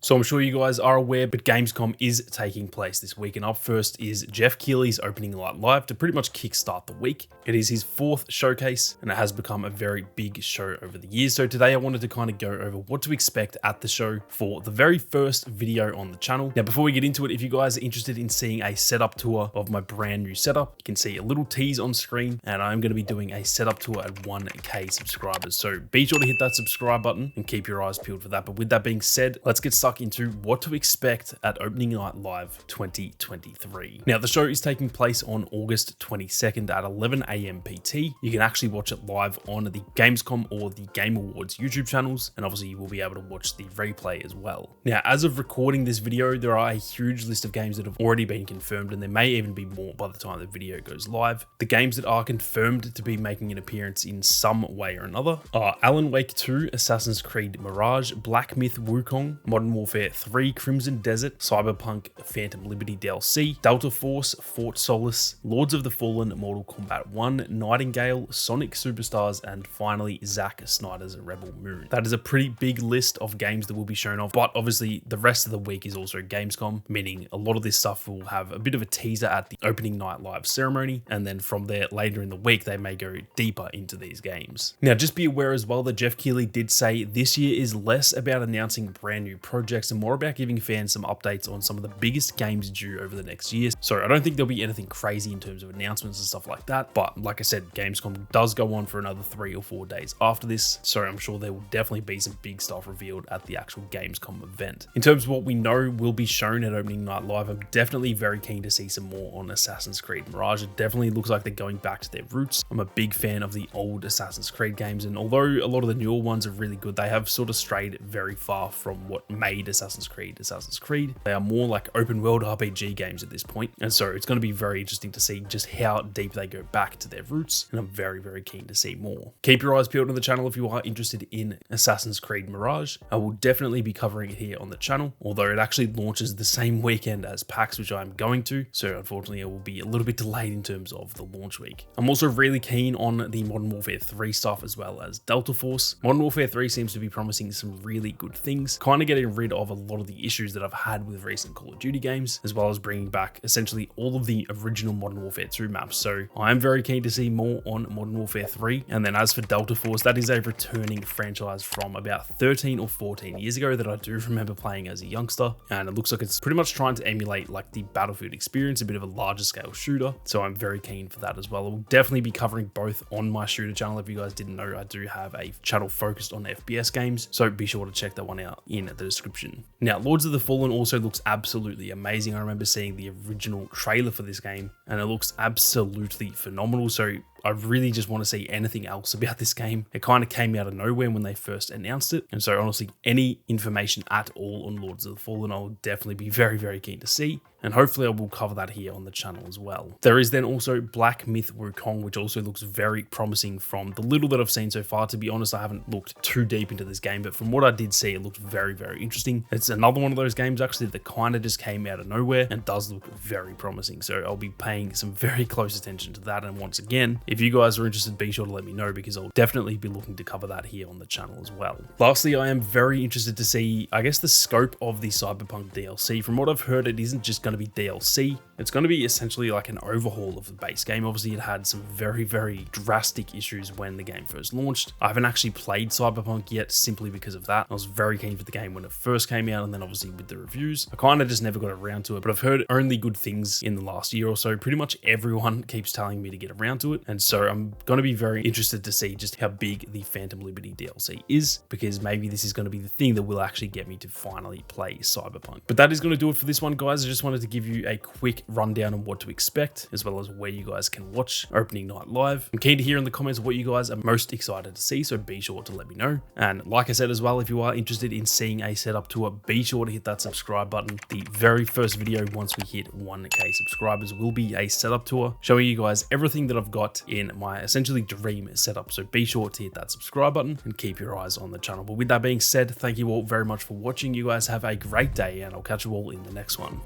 So I'm sure you guys are aware, but Gamescom is taking place this week, and up first is Jeff Keighley's opening night live to pretty much kickstart the week. It is his 4th showcase, and it has become a very big show over the years. So today I wanted to kind of go over what to expect at the show for the very first video on the channel. Now, before we get into it, if you guys are interested in seeing a setup tour of my brand new setup, you can see a little tease on screen, and I'm going to be doing a setup tour at 1K subscribers. So be sure to hit that subscribe button and keep your eyes peeled for that. But with that being said, let's get stuck into what to expect at Opening Night Live 2023. Now, the show is taking place on August 22nd at 11 AM PT. You can actually watch it live on the Gamescom or the Game Awards YouTube channels, and obviously you will be able to watch the replay as well. Now, as of recording this video, there are a huge list of games that have already been confirmed, and there may even be more by the time the video goes live. The games that are confirmed to be making an appearance in some way or another are Alan Wake 2, Assassin's Creed Mirage, Black Myth Wukong, Modern Warfare 3, Crimson Desert, Cyberpunk Phantom Liberty DLC, Delta Force, Fort Solis, Lords of the Fallen, Mortal Kombat 1, Nightingale, Sonic Superstars, and finally Zack Snyder's Rebel Moon. That is a pretty big list of games that will be shown off, but obviously the rest of the week is also Gamescom, meaning a lot of this stuff will have a bit of a teaser at the Opening Night Live ceremony, and then from there later in the week they may go deeper into these games. Now, just be aware as well that Jeff Keighley did say this year is less about announcing brand new projects and more about giving fans some updates on some of the biggest games due over the next year. So I don't think there'll be anything crazy in terms of announcements and stuff like that, but like I said, Gamescom does go on for another 3 or 4 days after this, so I'm sure there will definitely be some big stuff revealed at the actual Gamescom event. In terms of what we know will be shown at Opening Night Live, I'm definitely very keen to see some more on Assassin's Creed Mirage. It definitely looks like they're going back to their roots. I'm a big fan of the old Assassin's Creed games, and although a lot of the newer ones are really good, they have sort of strayed very far from what made Assassin's Creed Assassin's Creed. They are more like open world RPG games at this point, and so it's going to be very interesting to see just how deep they go back to their roots, and I'm very, very keen to see more. Keep your eyes peeled on the channel if you are interested in Assassin's Creed Mirage. I will definitely be covering it here on the channel, although it actually launches the same weekend as PAX, which I'm going to, so unfortunately it will be a little bit delayed in terms of the launch week. I'm also really keen on the Modern Warfare 3 stuff as well as Delta Force. Modern Warfare 3 seems to be promising some really good things, kind of getting rid of a lot of the issues that I've had with recent Call of Duty games, as well as bringing back essentially all of the original Modern Warfare 2 maps. So I am very keen to see more on Modern Warfare 3. And then as for Delta Force, that is a returning franchise from about 13 or 14 years ago that I do remember playing as a youngster, and it looks like it's pretty much trying to emulate like the Battlefield experience, a bit of a larger scale shooter. So I'm very keen for that as well. I will definitely be covering both on my shooter channel. If you guys didn't know, I do have a channel focused on FPS games, so be sure to check that one out in the description. Now, Lords of the Fallen also looks absolutely amazing. I remember seeing the original trailer for this game, and it looks absolutely phenomenal. So I really just want to see anything else about this game. It kind of came out of nowhere when they first announced it, and so honestly, any information at all on Lords of the Fallen, I'll definitely be very, very keen to see, and hopefully I will cover that here on the channel as well. There is then also Black Myth Wukong, which also looks very promising from the little that I've seen so far. To be honest, I haven't looked too deep into this game, but from what I did see, it looked very, very interesting. It's another one of those games actually that kind of just came out of nowhere and does look very promising, so I'll be paying some very close attention to that. And once again, if you guys are interested, be sure to let me know, because I'll definitely be looking to cover that here on the channel as well. Lastly, I am very interested to see, I guess, the scope of the Cyberpunk DLC. From what I've heard, it isn't just going to be DLC. It's going to be essentially like an overhaul of the base game. Obviously, it had some very, very drastic issues when the game first launched. I haven't actually played Cyberpunk yet simply because of that. I was very keen for the game when it first came out, and then obviously with the reviews, I kind of just never got around to it, but I've heard only good things in the last year or so. Pretty much everyone keeps telling me to get around to it, and so I'm going to be very interested to see just how big the Phantom Liberty DLC is, because maybe this is going to be the thing that will actually get me to finally play Cyberpunk. But that is going to do it for this one, guys. I just wanted to give you a quick rundown on what to expect, as well as where you guys can watch Opening Night Live. I'm keen to hear in the comments what you guys are most excited to see, so be sure to let me know. And like I said as well, if you are interested in seeing a setup tour, be sure to hit that subscribe button. The very first video once we hit 1K subscribers will be a setup tour showing you guys everything that I've got in my essentially dream setup, so be sure to hit that subscribe button and keep your eyes on the channel. But with that being said, thank you all very much for watching. You guys have a great day, and I'll catch you all in the next one.